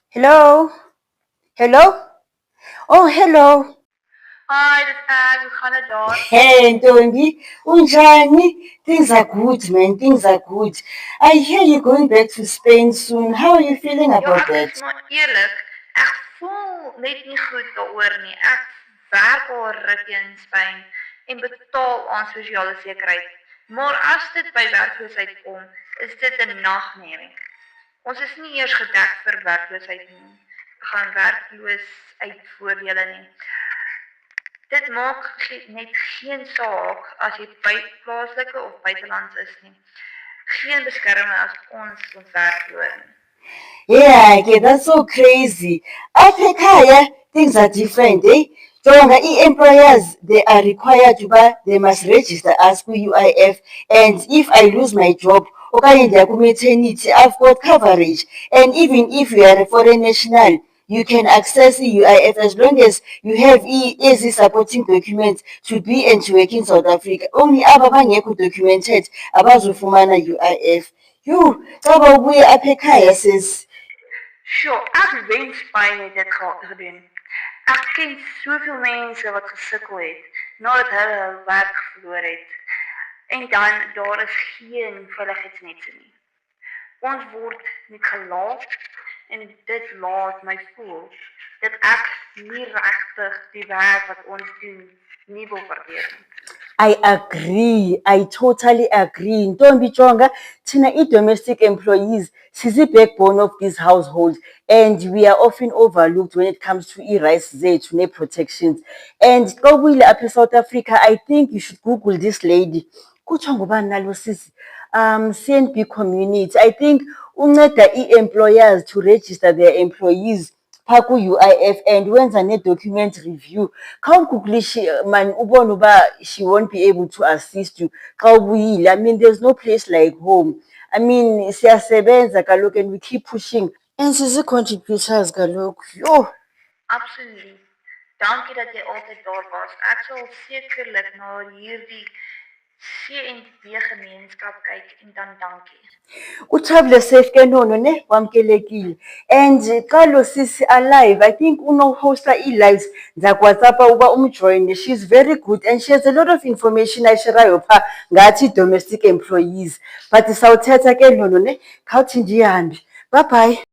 Hello? Hello? Oh, hello. Hi, dis ek. Hoe gaan dit daar? Hey, Ntombi. Unjani? Things are good, man. Things are good. I hear you're going back to Spain soon. How are you feeling Ja, about ek that? is maar eerlik. Ek voel net nie goed daaroor nie. Ek werk al ruk in Spanje en betaal aan sosiale sekerheid. Maar as dit by werkloosheid kom, is dit 'n nagmerrie. Ons is nie eers gedek vir werkloosheid nie. Ek gaan werkloos uit voordele nie. Dit maak net geen saak as jy plaaslike of buitelands is nie. Geen beskerming as ons werk verloor nie. Yeah, okay, that's so crazy. Up ekhaya, things are different, eh? Jonga, employers, they are required to buy, they must register us for UIF. And if I lose my job, okay, maternity, I've got coverage. And even if you are a foreign national, you can access the UIF as long as you have easy supporting documents to be and to work in South Africa. Only ababangekho documented abazofumana UIF. You, xa ubuye apha ekhaya sis. Sure, ek wens Spanje dit gedoen. Ek ken soveel mense wat gesukkel het nadat hulle hul werk verloor het. En dan daar is geen veiligheidsnetse nie. Ons word net gelaat en dit laat my voel dat ek nie regtig die werk wat ons doen nie wil waardeer nie. I agree. I totally agree. Ntombi Jonga, thina domestic employees, sizi backbone of this household, and we are often overlooked when it comes to rights zethu ne-protections. And kobuyile apha South Africa, I think you should Google this lady. Kuthiwa ngubani nalo sisi? CNB community. I think unceda employers to register their employees phaa ku-UIF and wenza ne-document review. Khawuguglishe man ubone uba she won't be able to assist you xa ubuyile. I mean, there's no place like home. I mean, siyasebenza kaloku and we keep pushing. And sisi-contributors kaloku. Yho! Absoluut. Dankie dat jy altyd daar was. Ek sal sekerlik na hierdie CNB gemeenskap kyk en dan dankie. Uthabile safe ke nono ne wamkelekile. And xa lo sisi alive, I think unohosta ii-lives zakuWhatsApp uba umjoyine. She's very good and she has a lot of information ayisherayo phaa ngathi domestic employees. But sawuthetha ke nono ne khawuthi ndihambe. Bye bye.